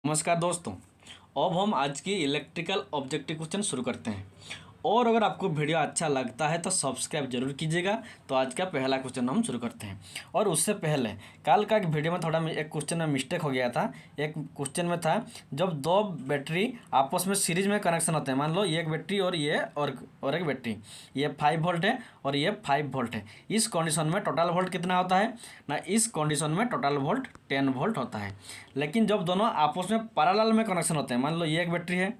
नमस्कार दोस्तों। अब हम आज की इलेक्ट्रिकल ऑब्जेक्टिव क्वेश्चन शुरू करते हैं। और अगर आपको वीडियो अच्छा लगता है तो सब्सक्राइब जरूर कीजिएगा। तो आज का पहला क्वेश्चन हम शुरू करते हैं। और उससे पहले कल का एक वीडियो में थोड़ा एक क्वेश्चन में मिस्टेक हो गया था। एक क्वेश्चन में था जब दो बैटरी आपस में सीरीज में कनेक्शन होते हैं, मान लो ये एक बैटरी और ये और एक बैटरी, ये 5 वोल्ट है और ये 5 वोल्ट है। इस कंडीशन में टोटल वोल्ट कितना होता है ना, इस कंडीशन में टोटल वोल्ट 10 वोल्ट होता है। लेकिन जब दोनों आपस में पैरेलल में कनेक्शन होते हैं, मान लो ये एक बैटरी है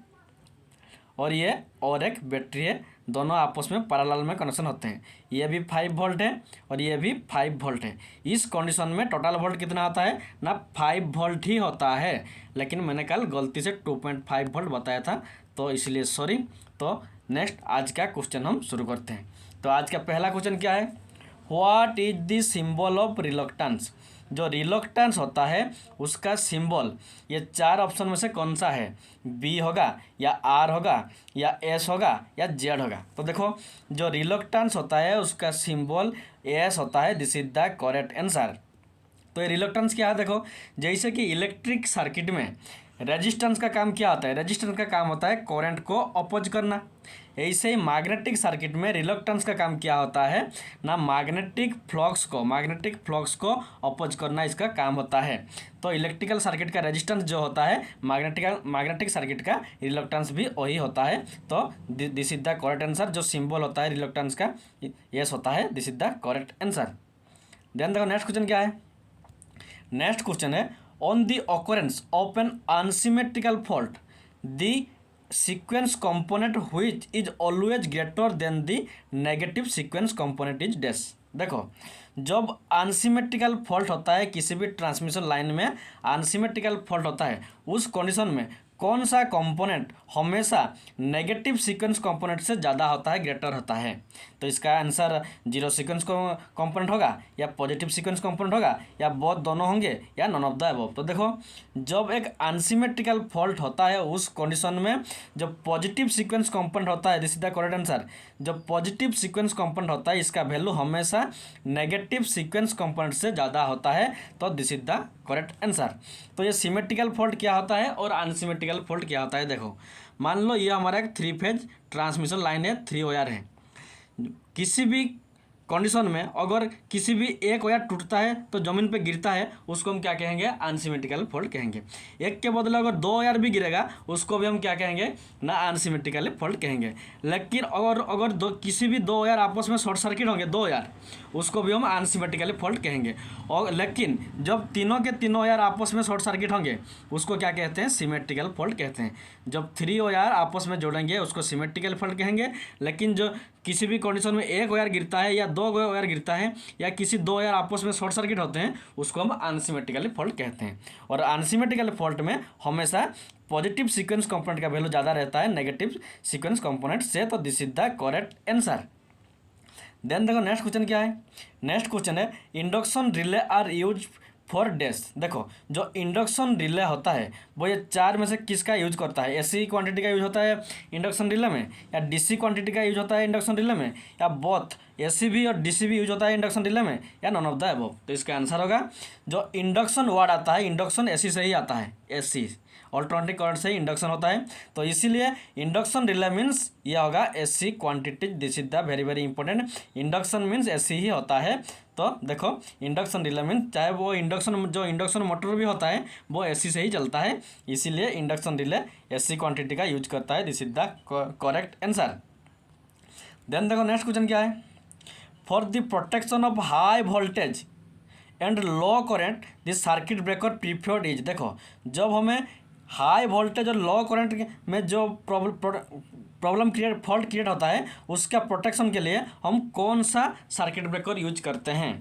और ये और एक बैटरी है, दोनों आपस में पैरेलल में कनेक्शन होते हैं, ये भी 5 वोल्ट है और ये भी 5 वोल्ट है। इस कंडीशन में टोटल वोल्ट कितना होता है ना, 5 वोल्ट ही होता है। लेकिन मैंने कल गलती से 2.5 वोल्ट बताया था, तो इसलिए सॉरी। तो नेक्स्ट आज का क्वेश्चन हम शुरू करते हैं। तो आज का पहला क्वेश्चन क्या है, what is the symbol of reluctance. जो रिलक्टेंस होता है उसका सिंबल ये चार ऑप्शन में से कौन सा है, बी होगा या आर होगा या एस होगा या जेड होगा। तो देखो, जो रिलक्टेंस होता है उसका सिंबल एस होता है। This is the correct answer. तो ये रिलक्टेंस क्या है, देखो जैसे कि इलेक्ट्रिक सर्किट में रेजिस्टेंस का काम क्या होता है, रेजिस्टेंस का काम होता है करंट को अपोज करना। ऐसे ही मैग्नेटिक सर्किट में रिलक्टेंस का काम क्या होता है ना, मैग्नेटिक फ्लक्स को अपोज करना इसका काम होता है। तो इलेक्ट्रिकल सर्किट का रेजिस्टेंस जो होता है मैग्नेटिक सर्किट का रिलक्टेंस भी वही होता है। तो this is the correct answer. जो सिंबल होता है रिलक्टेंस का यस होता है, this is the correct answer. Then देखो नेक्स्ट क्वेश्चन क्या है। नेक्स्ट क्वेश्चन है, on the occurrence of an unsymmetrical fault the sequence component which is always greater than the negative sequence component is dash. देखो, जब unsymmetrical fault होता है किसी भी ट्रांसमिशन लाइन में अनसिमेट्रिकल फॉल्ट होता है, उस कंडीशन में कौन सा कंपोनेंट हमेशा नेगेटिव सीक्वेंस कंपोनेंट से ज़्यादा होता है, ग्रेटर होता है। तो इसका आंसर जीरो सीक्वेंस कंपोनेंट होगा या पॉजिटिव सीक्वेंस कंपोनेंट होगा या बोथ दोनों होंगे या नॉन ऑफ द अबव। तो देखो, जब एक अनसिमेट्रिकल फॉल्ट होता है उस कंडीशन में जब पॉजिटिव सीक्वेंस कंपोनेंट होता है, this is the correct answer. जब पॉजिटिव सीक्वेंस कंपोनेंट होता है इसका वैल्यू हमेशा नेगेटिव सीक्वेंस कंपोनेंट से ज़्यादा होता है। तो this is the correct answer. तो ये सिमेट्रिकल फॉल्ट क्या होता है और अनसिमेट्रिकल फॉल्ट क्या होता है। देखो, मान लो ये हमारा एक 3 फेज ट्रांसमिशन लाइन है, 3 वायर है। किसी भी कंडीशन में अगर किसी भी एक वायर टूटता है तो ज़मीन पे गिरता है, उसको हम क्या कहेंगे, अनसिमेट्रिकल फॉल्ट कहेंगे। एक के बदले अगर 2 वायर भी गिरेगा उसको भी हम क्या कहेंगे ना, अनसिमेट्रिकल फॉल्ट कहेंगे। लेकिन अगर किसी भी 2 वायर आपस में शॉर्ट सर्किट होंगे, 2 वायर, उसको भी हम अनसिमेट्रिकल फॉल्ट कहेंगे। और लेकिन जब तीनों के तीनों वायर आपस में शॉर्ट सर्किट होंगे उसको क्या कहते हैं, सिमेट्रिकल फॉल्ट कहते हैं। जब 3 वायर आपस में जोड़ेंगे उसको सिमेट्रिकल फॉल्ट कहेंगे। लेकिन जो किसी भी कंडीशन में एक वायर गिरता है या 2 वायर गिरता है या किसी 2 वायर आपस में शॉर्ट सर्किट होते हैं उसको हम अनसिमेट्रिकल फॉल्ट कहते हैं। और अनसिमेट्रिकल फॉल्ट में हमेशा पॉजिटिव सीक्वेंस कंपोनेंट का वैल्यू ज़्यादा रहता है नेगेटिव सीक्वेंस कंपोनेंट से। तो this is the correct answer. Then देखो नेक्स्ट क्वेश्चन क्या है। नेक्स्ट क्वेश्चन है, induction relay are use for dash. देखो, जो इंडक्शन रिले होता है वो ये 4 में से किसका यूज करता है, एसी क्वांटिटी का यूज होता है इंडक्शन रिले में, या डीसी क्वांटिटी का यूज होता है इंडक्शन रिले में, या बोथ एसी भी और डीसी भी यूज होता है इंडक्शन रिले में, या नॉन ऑफ द अबव। तो इसका आंसर होगा, जो इंडक्शन वर्ड आता है इंडक्शन एसी से ही आता है, एसी ऑल्टरनेटिव करंट से ही इंडक्शन होता है। तो इसीलिए इंडक्शन रिले मीन्स यह होगा AC quantity. This is the very very important. Induction means AC ही होता है। तो देखो, इंडक्शन रिले मीन्स चाहे वो इंडक्शन मोटर भी होता है वो एसी से ही चलता है, इसीलिए इंडक्शन रिले एसी क्वांटिटी का यूज करता है। This is the correct answer. Then देखो नेक्स्ट क्वेश्चन क्या है, for the protection of high voltage and low current this circuit breaker preferred is. देखो, जब हमें हाई वोल्टेज और लो करंट में जो फॉल्ट क्रिएट होता है उसका प्रोटेक्शन के लिए हम कौन सा सर्किट ब्रेकर यूज करते हैं,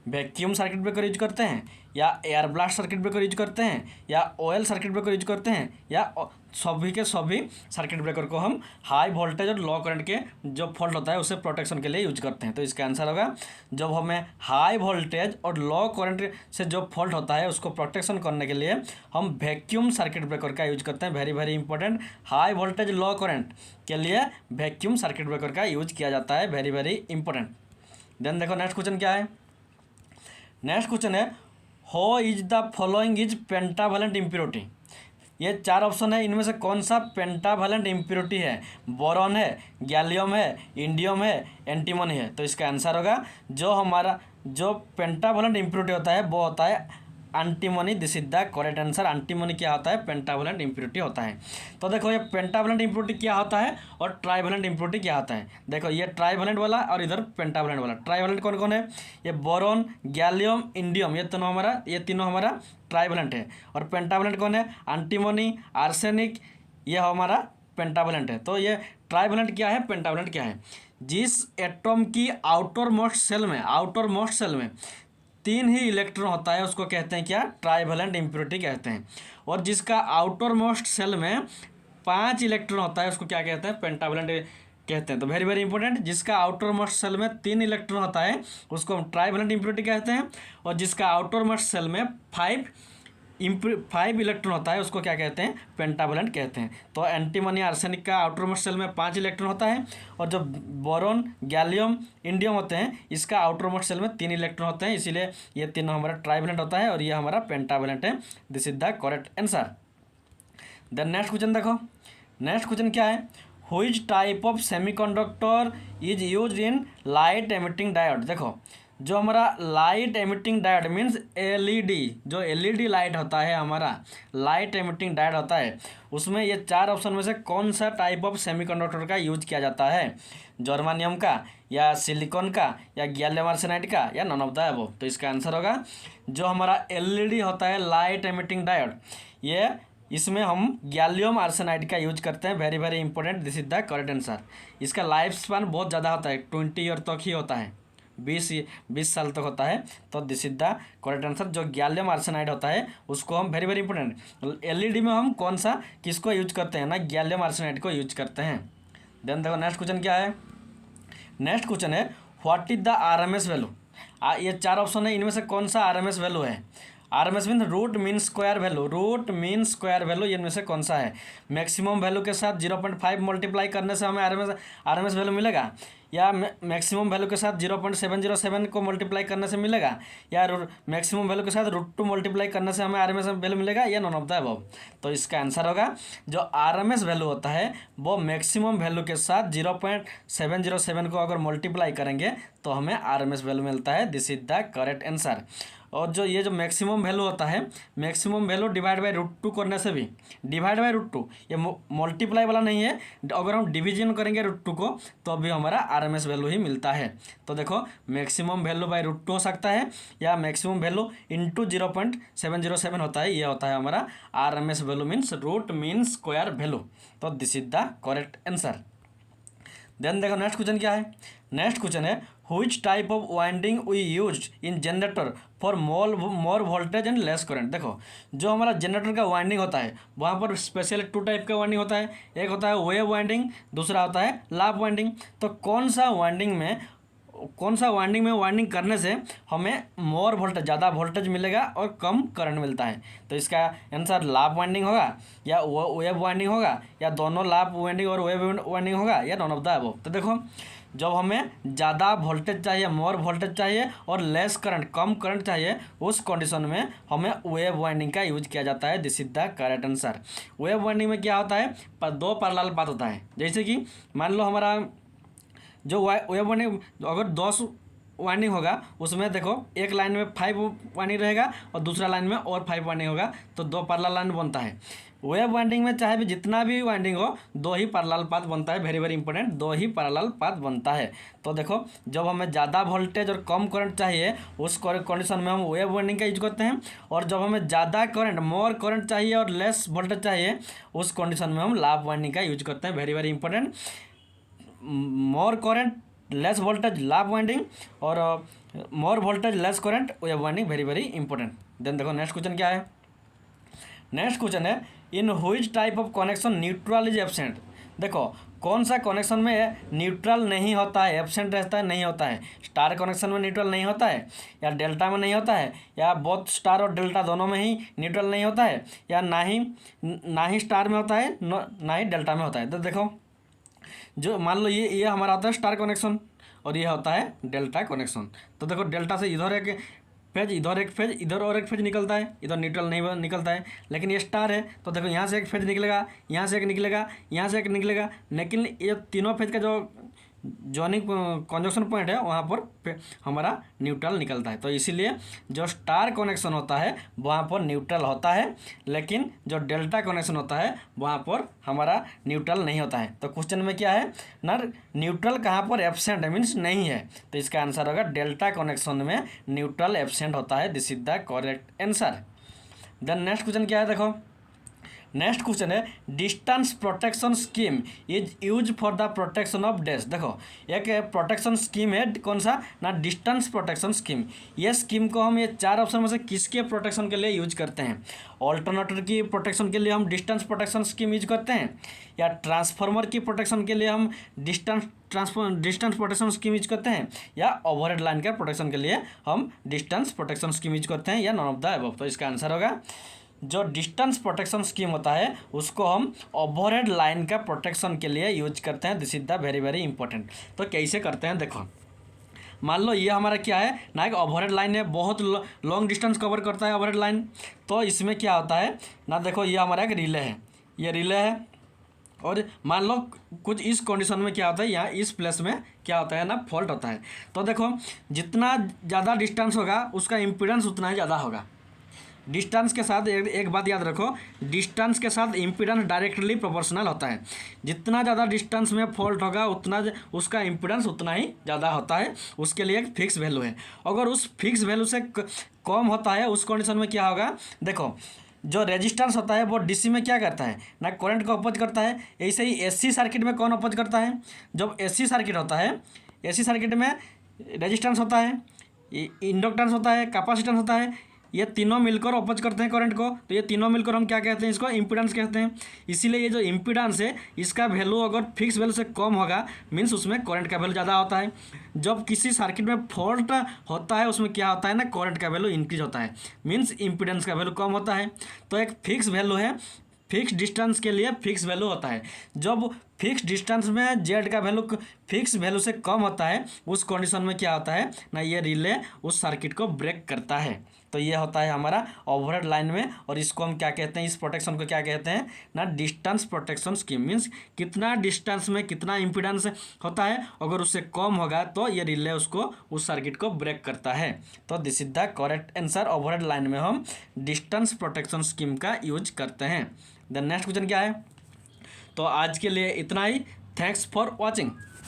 वैक्यूम सर्किट ब्रेकर यूज करते हैं या air blast circuit breaker use करते हैं या ऑयल सर्किट ब्रेकर यूज करते हैं, या सभी के सभी सर्किट ब्रेकर को हम हाई वोल्टेज और लो करंट के जो फॉल्ट होता है उसे प्रोटेक्शन के लिए यूज करते हैं। तो इसका आंसर होगा, जब हमें हाई वोल्टेज और लो करंट से जो फॉल्ट होता है उसको प्रोटेक्शन करने के लिए हम वैक्यूम सर्किट ब्रेकर का यूज करते हैं। Very very important, high voltage low current के लिए वैक्यूम सर्किट ब्रेकर का यूज किया जाता है। Very very important. देन देखो नेक्स्ट क्वेश्चन क्या है। नेक्स्ट क्वेश्चन है, how is the following is pentavalent impurity. ये 4 ऑप्शन है, इनमें से कौन सा पेंटावैलेंट इम्प्योरिटी है? बोरॉन है, गैलियम है, इंडियम है, एंटीमनी है। तो इसका आंसर होगा जो हमारा जो पेंटावैलेंट इम्प्योरिटी होता है वो होता है antimony. This is the correct answer. Antimony क्या होता है? पेंटावैलेंट इम्प्योरिटी होता है। तो देखो ये पेंटावैलेंट इम्प्योरिटी क्या होता है और ट्राइवैलेंट इम्प्योरिटी क्या होता है। देखो ये ट्राइवैलेंट वाला और इधर पेंटावैलेंट वाला। ट्राइवैलेंट कौन कौन है? ये बोरॉन, गैलियम, इंडियम, ये तीनों हमारा ट्राइवैलेंट है। और पेंटावैलेंट कौन है? एंटीमनी, आर्सेनिक, ये हमारा पेंटावैलेंट है। तो ये ट्राइवैलेंट क्या है, पेंटावैलेंट क्या है? जिस एटम की आउटर मोस्ट सेल में 3 ही इलेक्ट्रॉन होता है उसको कहते हैं क्या? ट्राइवैलेंट इम्प्योरिटी कहते हैं। और जिसका आउटर मोस्ट सेल में 5 इलेक्ट्रॉन होता है उसको क्या कहते हैं? पेंटावैलेंट कहते हैं। तो वेरी वेरी इंपॉर्टेंट, जिसका आउटर मोस्ट सेल में 3 इलेक्ट्रॉन होता है उसको हम ट्राइवैलेंट इम्प्योरिटी कहते हैं। और जिसका आउटर मोस्ट सेल में 5 इलेक्ट्रॉन होता है उसको क्या कहते हैं? पेंटावैलेंट कहते हैं। तो एंटीमनी, आर्सेनिक का आउटर मोस्ट सेल में 5 इलेक्ट्रॉन होता है और जो बोरॉन, गैलियम, इंडियम होते हैं इसका आउटर मोस्ट सेल में 3 इलेक्ट्रॉन होते हैं, इसीलिए ये तीनों हमारा ट्राइवैलेंट होता है और ये हमारा पेंटावैलेंट है। This is the correct answer. Then next question देखो, नेक्स्ट क्वेश्चन क्या है? Which type of semiconductor is used in light emitting diode. देखो जो हमारा light emitting diode means LED, जो एलईडी लाइट होता है हमारा लाइट एमिटिंग डायोड होता है, उसमें ये 4 ऑप्शन में से कौन सा टाइप ऑफ सेमीकंडक्टर का यूज किया जाता है? जर्मानियम का, या सिलिकॉन का, या गैलियम आर्सेनाइड का, या नन ऑफ द अबव। तो इसका आंसर होगा जो हमारा एलईडी होता है लाइट एमिटिंग डायोड, ये इसमें हम गैलियम आर्सेनाइड का यूज करते हैं। Very very important, this is the correct answer. इसका लाइफ स्पैन बहुत ज़्यादा होता है, 20 ईयर तक ही होता है, 20 साल तक होता है। तो this is the correct answer. जो गैलियम आर्सेनाइड होता है उसको हम वेरी वेरी इंपॉर्टेंट एलईडी में हम कौन सा किसको यूज करते हैं ना? गैलियम आर्सेनाइड को यूज करते हैं। देन देखो नेक्स्ट क्वेश्चन क्या है? नेक्स्ट क्वेश्चन है what is the RMS value. ये 4 ऑप्शन है, इनमें से कौन सा आरएमएस वैल्यू है? RMS mean root mean square value, इनमें से कौन सा है? मैक्सिमम वैल्यू के साथ 0.5 मल्टीप्लाई करने से हमें आरएमएस वैल्यू मिलेगा, या मैक्सिमम वैल्यू के साथ 0.707 को मल्टीप्लाई करने से मिलेगा, या मैक्सिमम वैल्यू के साथ √2 मल्टीप्लाई करने से हमें आरएमएस वैल्यू मिलेगा, या नॉन ऑफ द अबव। तो इसका आंसर होगा जो आरएमएस वैल्यू होता है वो मैक्सिमम वैल्यू के साथ 0.707 को अगर मल्टीप्लाई करेंगे तो हमें आरएमएस वैल्यू मिलता है। This is the correct answer. और जो ये जो मैक्सिमम वैल्यू होता है, मैक्सिमम वैल्यू डिवाइड बाई √2 करने से भी, डिवाइड बाई √2 ये मल्टीप्लाई वाला नहीं है, अगर हम डिवीजन करेंगे √2 को तो भी हमारा आरएमएस वैल्यू ही मिलता है। तो देखो मैक्सिमम वैल्यू बाई √2 हो सकता है, या मैक्सिमम वैल्यू इंटू 0.707 होता है, ये होता है हमारा RMS value means root mean square value. तो this is the correct answer. Then देखो नेक्स्ट क्वेश्चन क्या है? नेक्स्ट क्वेश्चन है which type of winding we used in generator for more voltage and less current. देखो जो हमारा generator का winding होता है वहाँ पर स्पेशल 2 टाइप का वाइंडिंग होता है, एक होता है वेव वाइंडिंग, दूसरा होता है लाभ वाइंडिंग। तो कौन सा वाइंडिंग में वाइंडिंग करने से हमें मोर वोल्टेज, ज़्यादा वोल्टेज मिलेगा और कम करंट मिलता है? तो इसका आंसर लाभ वाइंडिंग होगा, या वेव वाइंडिंग होगा, या दोनों लाभ वाइंडिंग और वेव वाइंडिंग होगा, या नॉन ऑफ द अबव। तो देखो जब हमें ज़्यादा वोल्टेज चाहिए, मोर वोल्टेज चाहिए और लेस करंट, कम करंट चाहिए, उस कंडीशन में हमें वेव वाइंडिंग का यूज किया जाता है। This is the correct answer. Wave winding में क्या होता है? 2 पैरेलल पाथ होता है। जैसे कि मान लो हमारा जो वेव वाइंडिंग अगर 10 वाइंडिंग होगा उसमें देखो एक लाइन में 5 वाइंडिंग रहेगा और दूसरा लाइन में और 5 वाइंडिंग होगा, तो 2 पैरेलल लाइन बनता है। वेव वाइंडिंग में चाहे भी जितना भी वाइंडिंग हो 2 ही पैरेलल पाथ बनता है। वेरी वेरी इंपॉर्टेंट, 2 ही पैरेलल पाथ बनता है। तो देखो जब हमें ज़्यादा वोल्टेज और कम करंट चाहिए उस कंडीशन में हम वेव वाइंडिंग का यूज करते हैं, और जब हमें ज़्यादा करंट, मोर करंट चाहिए और लेस वोल्टेज चाहिए उस कंडीशन में हम लाभ वाइंडिंग का यूज करते हैं। Very very important, more current less voltage lap winding, और more voltage less current wave winding. Very very important. Then देखो नेक्स्ट क्वेश्चन क्या है? नेक्स्ट क्वेश्चन है in which type of connection neutral is absent. देखो कौन सा connection में neutral नहीं होता है, एब्सेंट रहता है, नहीं होता है? स्टार कनेक्शन में न्यूट्रल नहीं होता है, या डेल्टा में नहीं होता है, या बोथ स्टार और डेल्टा दोनों में ही न्यूट्रल नहीं होता है, या ना ही स्टार में होता है ना ही डेल्टा में होता है? तो देखो जो मान लो ये हमारा होता है स्टार कनेक्शन और ये होता है डेल्टा कनेक्शन। तो देखो डेल्टा से इधर एक फेज, इधर एक फेज, इधर और एक फेज निकलता है, इधर न्यूट्रल नहीं निकलता है। लेकिन ये स्टार है तो देखो यहाँ से एक फेज निकलेगा, यहाँ से एक निकलेगा, यहाँ से एक निकलेगा, लेकिन ये तीनों फेज का जो जॉइनिंग कंजक्शन पॉइंट है वहाँ पर हमारा न्यूट्रल निकलता है। तो इसीलिए जो स्टार कनेक्शन होता है वहाँ पर न्यूट्रल होता है, लेकिन जो डेल्टा कनेक्शन होता है वहाँ पर हमारा न्यूट्रल नहीं होता है। तो क्वेश्चन में क्या है ना, न्यूट्रल कहाँ पर एब्सेंट है, मीन्स नहीं है। तो इसका आंसर होगा डेल्टा कनेक्शन में न्यूट्रल एब्सेंट होता है। This is the correct answer. Then next question क्या है, देखो नेक्स्ट क्वेश्चन है distance protection scheme is use for the protection of dash. देखो एक प्रोटेक्शन स्कीम है, कौन सा ना, डिस्टेंस प्रोटेक्शन स्कीम। ये स्कीम को हम ये चार ऑप्शन में से किसके प्रोटेक्शन के लिए यूज करते हैं? ऑल्टरनेटर की प्रोटेक्शन के लिए हम डिस्टेंस प्रोटेक्शन स्कीम यूज करते हैं, या ट्रांसफार्मर की प्रोटेक्शन के लिए हम डिस्टेंस प्रोटेक्शन स्कीम यूज करते हैं, या ओवरहेड लाइन के प्रोटेक्शन के लिए हम डिस्टेंस प्रोटेक्शन स्कीम यूज करते हैं, या नॉन ऑफ द अबव। तो इसका आंसर होगा जो डिस्टेंस प्रोटेक्शन स्कीम होता है उसको हम ओवरहेड लाइन का प्रोटेक्शन के लिए यूज करते हैं। This is the very very important. तो कैसे करते हैं, देखो मान लो ये हमारा क्या है ना, एक ओवरहेड लाइन है, बहुत लॉन्ग डिस्टेंस कवर करता है ओवरहेड लाइन। तो इसमें क्या होता है ना, देखो ये हमारा एक रिले है, ये रिले है, और मान लो कुछ इस कंडीशन में क्या होता है, यहाँ इस प्लेस में क्या होता है ना, फॉल्ट होता है। तो देखो जितना ज़्यादा डिस्टेंस होगा उसका इम्पीडेंस उतना ही ज़्यादा होगा। डिस्टेंस के साथ एक बात याद रखो, डिस्टेंस के साथ इम्पीडेंस डायरेक्टली प्रोपोर्शनल होता है। जितना ज़्यादा डिस्टेंस में फॉल्ट होगा उतना उसका इम्पीडेंस उतना ही ज़्यादा होता है। उसके लिए एक फिक्स वैल्यू है। अगर उस फिक्स वैल्यू से कम होता है उस कंडीशन में क्या होगा, देखो जो रेजिस्टेंस होता है वो डीसी में क्या करता है ना, करंट को अपोज करता है। ऐसे ही एसी सर्किट में कौन अपोज करता है? जब एसी सर्किट होता है, एसी सर्किट में रेजिस्टेंस होता है, इंडक्टेंस होता है, कैपेसिटेंस होता है, ये तीनों मिलकर अपोज करते हैं करंट को। तो ये तीनों मिलकर हम क्या कहते हैं, इसको इम्पीडेंस कहते हैं। इसीलिए ये जो इम्पीडेंस है इसका वैल्यू अगर फिक्स वैल्यू से कम होगा मीन्स उसमें करंट का वैल्यू ज़्यादा होता है। जब किसी सर्किट में फॉल्ट होता है उसमें क्या होता है ना, करंट का वैल्यू इंक्रीज होता है, मीन्स इम्पीडेंस का वैल्यू कम होता है। तो एक फिक्स वैल्यू है, फिक्स डिस्टेंस के लिए फिक्स वैल्यू होता है। जब फिक्स डिस्टेंस में जेड का वैल्यू फिक्स वैल्यू से कम होता है उस कंडीशन में क्या होता है ना, ये रिले उस सर्किट को ब्रेक करता है। तो ये होता है हमारा ओवरहेड लाइन में, और इसको हम क्या कहते हैं, इस प्रोटेक्शन को क्या कहते हैं ना, डिस्टेंस प्रोटेक्शन स्कीम। मीन्स कितना डिस्टेंस में कितना इम्पीडेंस होता है, अगर उससे कम होगा तो ये रिले उसको उस सर्किट को ब्रेक करता है। तो this is the correct answer. Overhead line में हम डिस्टेंस प्रोटेक्शन स्कीम का यूज करते हैं। देन नेक्स्ट क्वेश्चन क्या है, तो आज के लिए इतना ही। Thanks for watching.